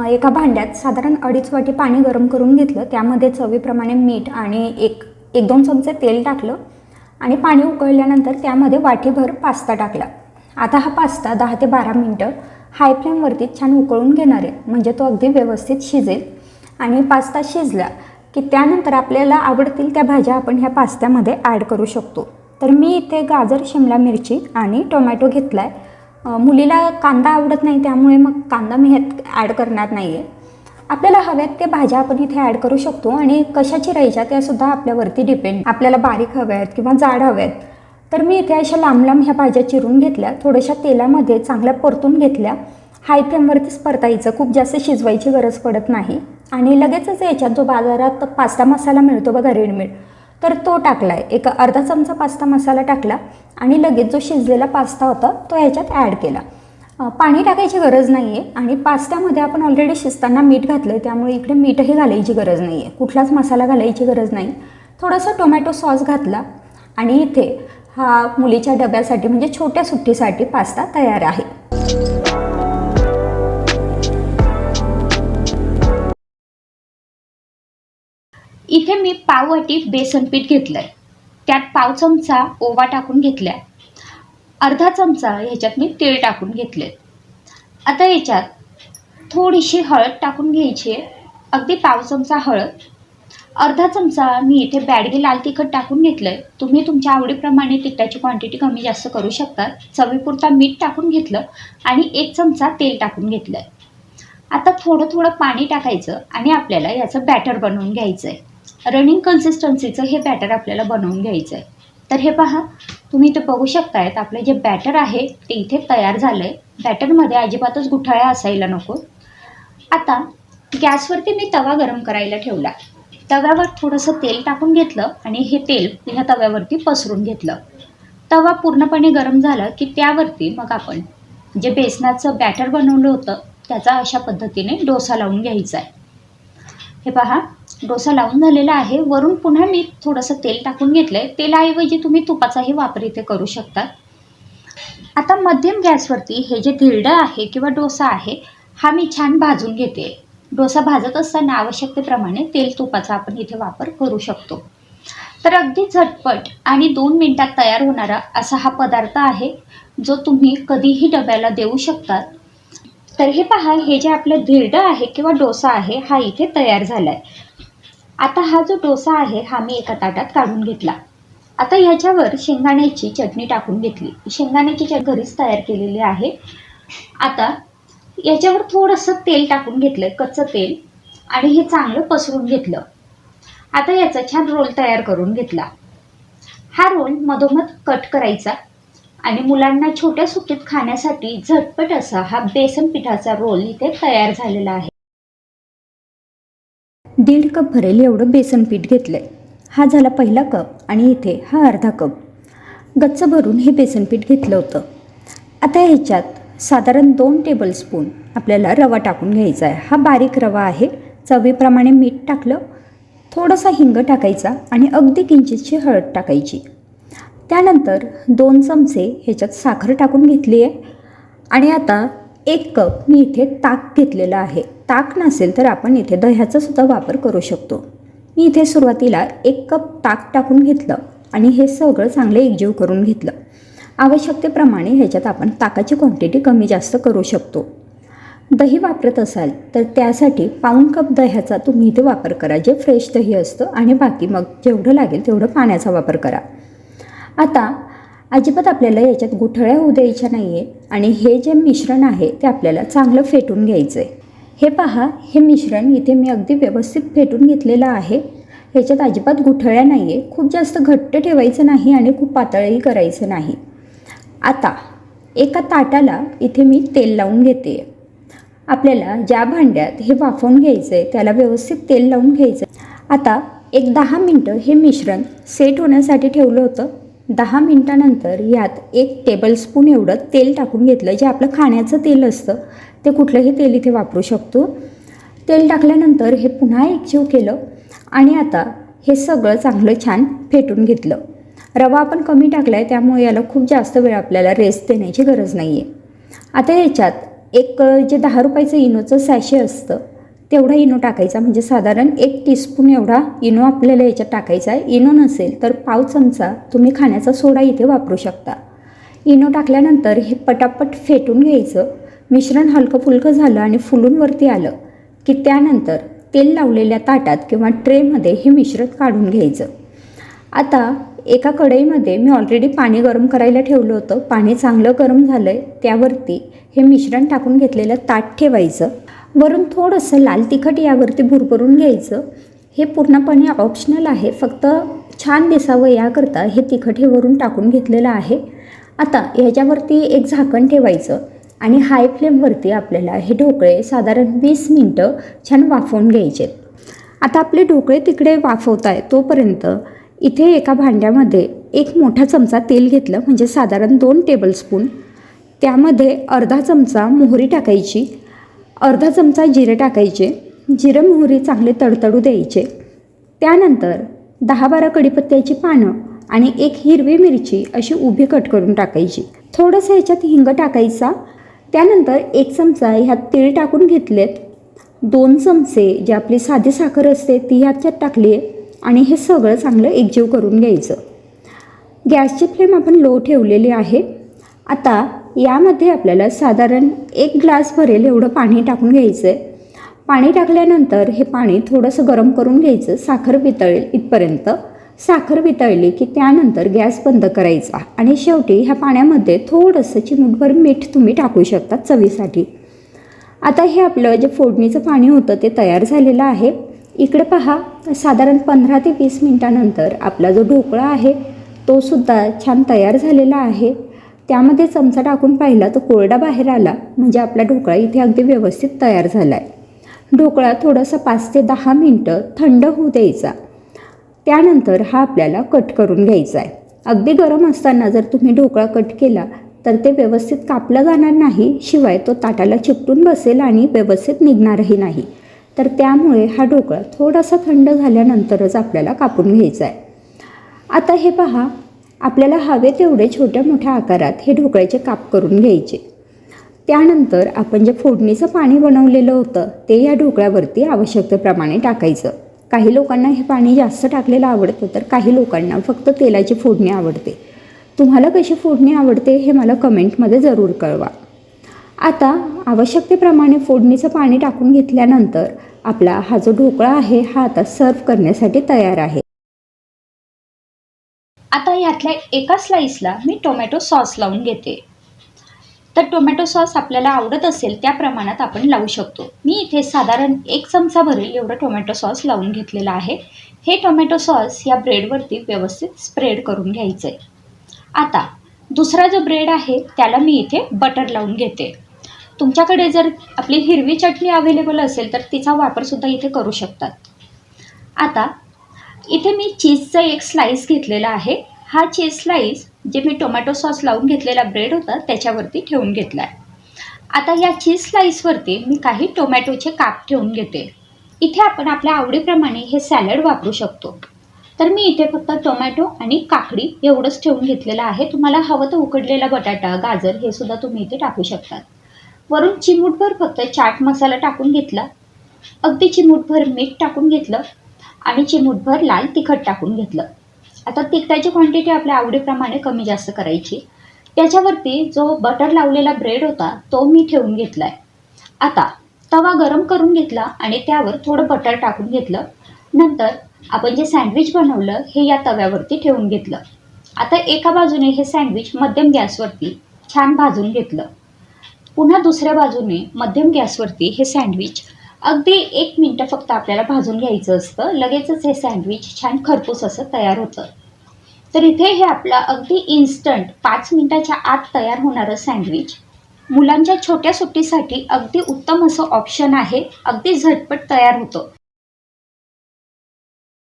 एका भांड्यात साधारण 2.5 वाटी पाणी गरम करून घेतलं। त्यामध्ये चवीप्रमाणे मीठ आणि एक दोन चमचे तेल टाकलं आणि पाणी उकळल्यानंतर त्यामध्ये वाटीभर पास्ता टाकला। आता हा पास्ता 10 ते 12 मिनिटं हाय फ्लेमवरती छान उकळून घेणार आहे, म्हणजे तो अगदी व्यवस्थित शिजेल। आणि पास्ता शिजला की त्यानंतर आपल्याला आवडतील त्या भाज्या आपण ह्या पास्त्यामध्ये ॲड करू शकतो। तर मी इथे गाजर, शिमला मिरची आणि टोमॅटो घेतला आहे। मुलीला कांदा आवडत नाही, त्यामुळे मग कांदा मी ह्यात ॲड करणार नाही आहे। आपल्याला हव्यात त्या भाज्या आपण इथे ॲड करू शकतो आणि कशा चिरायच्या त्यासुद्धा आपल्यावरती डिपेंड। आपल्याला बारीक हव्या आहेत किंवा जाड हव्या आहेत, तर मी इथे अशा लांब लांब ह्या भाज्या चिरून घेतल्या, थोड्याशा तेलामध्ये चांगल्या परतून घेतल्या। हाय फ्लेमवरतीच परतायचं, खूप जास्त शिजवायची गरज पडत नाही। आणि लगेचच याच्यात जो बाजारात पास्ता मसाला मिळतो बघा, रेडीमेड, तर तो टाकला आहे। एक अर्धा चमचा पास्ता मसाला टाकला आणि लगेच जो शिजलेला पास्ता होता तो ह्याच्यात ॲड केला। पाणी टाकायची गरज नाही आहे आणि पास्त्यामध्ये आपण ऑलरेडी शिजताना मीठ घातलं आहे, त्यामुळे इकडे मीठही घालायची गरज नाही आहे, कुठलाच मसाला घालायची गरज नाही। थोडासा टोमॅटो सॉस घातला आणि इथे हा मुलीच्या डब्यासाठी म्हणजे छोट्या सुट्टीसाठी पास्ता तयार आहे। इथे मी पाव वाटी बेसन पीठ घेतलं आहे, त्यात पाव चमचा ओवा टाकून घेतल्या, अर्धा चमचा ह्याच्यात मी तेल टाकून घेतले। आता याच्यात थोडीशी हळद टाकून घ्यायची आहे, अगदी पाव चमचा हळद, अर्धा चमचा मी इथे बॅडगी लाल तिखट टाकून घेतलं आहे। तुम्ही तुमच्या आवडीप्रमाणे तिखटाची क्वांटिटी कमी जास्त करू शकता। चवीपुरता मीठ टाकून घेतलं आणि 1 चमचा तेल टाकून घेतलं आहे। आता थोडं थोडं पाणी टाकायचं आणि आपल्याला याचं बॅटर बनवून घ्यायचं आहे। रनिंग कन्सिस्टन्सीचं हे बॅटर आपल्याला बनवून घ्यायचं आहे। तर हे पहा, तुम्ही इथे बघू शकतायत आपलं जे बॅटर आहे ते इथे तयार झालं आहे। बॅटरमध्ये अजिबातच गुठळ्या असायला नको। आता गॅसवरती मी तवा गरम करायला ठेवला, तव्यावर थोडंसं तेल टाकून घेतलं आणि हे तेल ह्या तव्यावरती पसरून घेतलं। तवा पूर्णपणे गरम झाला की त्यावरती मग आपण जे बेसनाचं बॅटर बनवलं होतं त्याचा अशा पद्धतीने डोसा लावून घ्यायचा आहे। हे पहा, डोसा लावून झालेला आहे। वरून पुन्हा मी थोडंसं तेल टाकून घेतलं आहे, तेलाऐवजी तुम्ही तुपाचाही वापर इथे करू शकता। आता मध्यम गॅसवरती हे जे धिरडं आहे किंवा डोसा आहे हा मी छान भाजून घेते। डोसा भाजत असताना आवश्यकतेप्रमाणे तेल तुपाचा आपण इथे वापर करू शकतो। तर अगदी झटपट आणि 2 मिनिटात तयार होणारा असा हा पदार्थ आहे, जो तुम्ही कधीही डब्याला देऊ शकता। तर हे पहा, हे जे आपलं धिरडं आहे किंवा डोसा आहे हा इथे तयार झाला आहे। आता हा जो डोसा आहे हा मी एका ताटात काढून घेतला। आता ह्याच्यावर शेंगदाण्याची चटणी टाकून घेतली। शेंगदाण्याची चटणी घरीच तयार केलेली आहे। आता याच्यावर थोडंसं तेल टाकून घेतलं, कच्चं तेल, आणि हे चांगलं पसरून घेतलं। आता याचा छान रोल तयार करून घेतला। हा रोल मधोमध कट करायचा आणि मुलांना छोट्या सुट्टीत खाण्यासाठी झटपट असा हा बेसन पिठाचा रोल इथे तयार झालेला आहे। 1.5 कप भरेल एवढं बेसन पीठ घेतलंय। हा झाला पहिला कप आणि इथे हा अर्धा कप गच्च भरून हे बेसन पीठ घेतलं होतं। आता ह्याच्यात साधारण 2 टेबलस्पून आपल्याला रवा टाकून घ्यायचा आहे। हा बारीक रवा आहे। चवीप्रमाणे मीठ टाकलं, थोडासा हिंग टाकायचा आणि अगदी किंचितशी हळद टाकायची। त्यानंतर 2 चमचे ह्याच्यात साखर टाकून घेतली आहे आणि आता 1 कप मी इथे ताक घेतलेलं आहे। ताक नसेल तर आपण इथे दह्याचा सुद्धा वापर करू शकतो। मी इथे सुरुवातीला 1 कप ताक टाकून घेतलं आणि हे सगळं चांगलं एकजीव करून घेतलं। आवश्यकतेप्रमाणे ह्याच्यात आपण ताकाची क्वांटिटी कमी जास्त करू शकतो। दही वापरत असाल तर त्यासाठी पाऊण कप दह्याचा तुम्ही इथे वापर करा, जे फ्रेश दही असतं, आणि बाकी मग जेवढं लागेल तेवढं पाण्याचा वापर करा। आता अजिबात आपल्याला याच्यात गुठळ्या होऊ द्यायच्या नाही आहे आणि हे जे मिश्रण आहे ते आपल्याला चांगलं फेटून घ्यायचं आहे। हे पहा, हे मिश्रण इथे मी अगदी व्यवस्थित फेटून घेतलेलं आहे। ह्याच्यात अजिबात गुठळ्या नाही आहे। खूप जास्त घट्ट ठेवायचं नाही आणि खूप पातळही करायचं नाही। आता एका ताटाला इथे मी तेल लावून घेते। आपल्याला ज्या भांड्यात हे वाफवून घ्यायचं आहे त्याला व्यवस्थित तेल लावून घ्यायचं आहे। आता एक 10 मिनटं हे मिश्रण सेट होण्यासाठी ठेवलं होतं। 10 मिनटानंतर यात 1 टेबलस्पून एवढं तेल टाकून घेतलं, जे आपलं खाण्याचं तेल असतं, ते कुठलंही तेल इथे वापरू शकतो। तेल टाकल्यानंतर हे पुन्हा एकजीव केलं आणि आता हे सगळं चांगलं छान फेटून घेतलं। रवा आपण कमी टाकला आहे त्यामुळे याला खूप जास्त वेळ आपल्याला रेस्ट देण्याची गरज नाही आहे। आता याच्यात एक जे 10 रुपयाचं इनोचं सॅशे असतं तेवढा इनो टाकायचा, म्हणजे साधारण 1 टीस्पून एवढा इनो आपल्याला याच्यात टाकायचा आहे. इनो नसेल तर पाव चमचा तुम्ही खाण्याचा सोडा इथे वापरू शकता. इनो टाकल्यानंतर हे पटापट फेटून घ्यायचं. मिश्रण हलकं फुलकं झालं आणि फुलून वरती आलं की त्यानंतर तेल लावलेल्या ताटात किंवा ट्रेमध्ये हे मिश्रण काढून घ्यायचं. आता एका कढईमध्ये मी ऑलरेडी पाणी गरम करायला ठेवलं होतं. पाणी चांगलं गरम झालं आहे, त्यावरती हे मिश्रण टाकून घेतलेलं ताट ठेवायचं. वरून थोडंसं लाल तिखट यावरती भुरभरून घ्यायचं. हे पूर्णपणे ऑप्शनल आहे, फक्त छान दिसावं याकरता हे तिखट हे वरून टाकून घेतलेलं आहे. आता ह्याच्यावरती एक झाकण ठेवायचं आणि हाय फ्लेमवरती आपल्याला हे ढोकळे साधारण 20 मिनटं छान वाफवून घ्यायचे. आता आपले ढोकळे तिकडे वाफवत आहे तोपर्यंत इथे एका भांड्यामध्ये एक मोठा चमचा तेल घेतलं, म्हणजे साधारण 2 टेबलस्पून. त्यामध्ये अर्धा चमचा मोहरी टाकायची, अर्धा चमचा जिरे टाकायचे. जिरे मोहरी चांगले तडतडू द्यायचे. त्यानंतर 10-12 कढीपत्त्याची पानं आणि एक हिरवी मिरची अशी उभी कट करून टाकायची. थोडंसं ह्याच्यात हिंग टाकायचा. त्यानंतर 1 चमचा ह्यात तीळ टाकून घेतलेत. 2 चमचे जी आपली साधी साखर असते ती ह्याच्यात टाकली आहे आणि हे सगळं चांगलं एकजीव करून घ्यायचं. गॅसची फ्लेम आपण लो ठेवलेली आहे. आता यामध्ये आपल्याला साधारण 1 ग्लास भरेल एवढं पाणी टाकून घ्यायचं आहे. पाणी टाकल्यानंतर हे पाणी थोडंसं गरम करून घ्यायचं, साखर वितळेल इथपर्यंत. साखर वितळली की त्यानंतर गॅस बंद करायचा आणि शेवटी ह्या पाण्यामध्ये थोडंसं चिमूटभर मीठ तुम्ही टाकू शकता चवीसाठी. आता हे आपलं जे फोडणीचं पाणी होतं ते तयार झालेलं आहे. इकडे पहा, साधारण 15 ते 20 मिनटानंतर आपला जो ढोकळा आहे तो सुद्धा छान तयार झालेला आहे. त्यामध्ये चमचा टाकून पाहिला तर कोरडा बाहेर आला, म्हणजे आपला ढोकळा इथे अगदी व्यवस्थित तयार झाला आहे. ढोकळा थोडासा 5 ते 10 मिनटं थंड होऊ द्यायचा. त्यानंतर हा आपल्याला कट करून घ्यायचा आहे. अगदी गरम असताना जर तुम्ही ढोकळा कट केला तर ते व्यवस्थित कापला जाणार नाही, शिवाय तो ताटाला चिकटून बसेल आणि व्यवस्थित निघणारही नाही. तर त्यामुळे हा ढोकळा थोडासा थंड झाल्यानंतरच आपल्याला कापून घ्यायचा आहे. आता हे पहा, आपल्याला हवे तेवढे छोट्या मोठ्या आकारात हे ढोकळ्याचे काप करून घ्यायचे. त्यानंतर आपण जे फोडणीचं पाणी बनवलेलं होतं ते या ढोकळ्यावरती आवश्यकतेप्रमाणे टाकायचं. काही लोकांना हे पाणी जास्त टाकलेलं आवडतं, तर काही लोकांना फक्त तेलाची फोडणी आवडते. तुम्हाला कशी फोडणी आवडते हे मला कमेंटमध्ये जरूर कळवा. आता आवश्यकतेप्रमाणे फोडणीचं पाणी टाकून घेतल्यानंतर आपला हा जो ढोकळा आहे हा आता सर्व करण्यासाठी तयार आहे. आता यातल्या एका स्लाईसला मी टोमॅटो सॉस लावून घेते. तर टोमॅटो सॉस आपल्याला आवडत असेल त्या प्रमाणात आपण लावू शकतो. मी इथे साधारण 1 चमचा भरेल एवढं टोमॅटो सॉस लावून घेतलेलं आहे. हे टोमॅटो सॉस या ब्रेडवरती व्यवस्थित स्प्रेड करून घ्यायचं आहे. आता दुसरा जो ब्रेड आहे त्याला मी इथे बटर लावून घेते. तुमच्याकडे जर आपली हिरवी चटणी अवेलेबल असेल तर तिचा वापरसुद्धा इथे करू शकतात. आता इथे मी चीजचा एक स्लाईस घेतलेला आहे. हा चीज स्लाईस जे मी टोमॅटो सॉस लावून घेतलेला ब्रेड होता त्याच्यावरती ठेवून घेतला आहे. आता या चीज स्लाईसवरती मी काही टोमॅटोचे काप ठेवून घेते. इथे आपण आपल्या आवडीप्रमाणे हे सॅलड वापरू शकतो. तर मी इथे फक्त टोमॅटो आणि काकडी एवढंच ठेवून घेतलेलं आहे. तुम्हाला हवं तर उकडलेला बटाटा, गाजर हे सुद्धा तुम्ही इथे टाकू शकतात. वरून चिमूटभर फक्त चाट मसाला टाकून घेतला, अगदी चिमूटभर मीठ टाकून घेतलं आणि चिमूटभर लाल तिखट टाकून घेतलं. आता तिखटाची क्वांटिटी आपल्या आवडीप्रमाणे कमी जास्त करायची. त्याच्यावरती जो बटर लावलेला ब्रेड होता तो मी ठेवून घेतला आहे. आता तवा गरम करून घेतला आणि त्यावर थोडं बटर टाकून घेतलं. नंतर आपण जे सँडविच बनवलं हे या तव्यावरती ठेवून घेतलं. आता एका बाजूने हे सँडविच मध्यम गॅसवरती छान भाजून घेतलं. पुन्हा दुसऱ्या बाजूने मध्यम गॅसवरती हे सँडविच अगदी 1 मिनिट फक्त आपल्याला भाजून घ्यायचं असतं. लगेचच हे सँडविच छान खरपूस असं तयार होतं. तर इथे हे आपलं अगदी इन्स्टंट 5 मिनिटाच्या आत तयार होणारं सँडविच मुलांच्या छोट्या सुट्टीसाठी अगदी उत्तम असं ऑप्शन आहे. अगदी झटपट तयार होतं.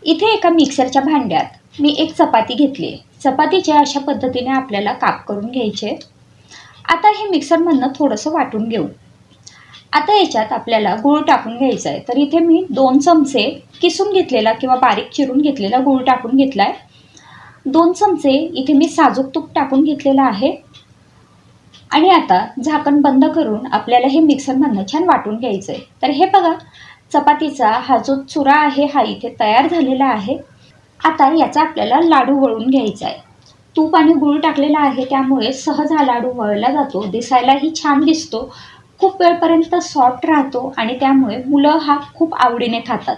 इथे एका मिक्सरच्या भांड्यात मी एक चपाती घेतली. चपातीच्या अशा पद्धतीने आपल्याला काप करून घ्यायचे. आता हे मिक्सरमधनं थोडंसं वाटून घेऊ. आता याच्यात आपल्याला गूळ टाकून घ्यायचा आहे. तर इथे मी 2 चमचे किसून घेतलेला किंवा बारीक चिरून घेतलेला गूळ टाकून घेतला आहे. 2 चमचे इथे मी साजूक तूप टाकून घेतलेलं आहे आणि आता झाकण बंद करून आपल्याला हे मिक्सरमधनं छान वाटून घ्यायचं आहे. तर हे बघा, चपातीचा हा जो चुरा आहे हा इथे तयार झालेला आहे. आता याचा आपल्याला लाडू वळून घ्यायचा आहे. तूप आणि गूळ टाकलेला आहे त्यामुळे सहज हा लाडू वळला जातो, दिसायलाही छान दिसतो, खूप वेळपर्यंत सॉफ्ट राहतो आणि त्यामुळे मुलं हा खूप आवडीने खातात.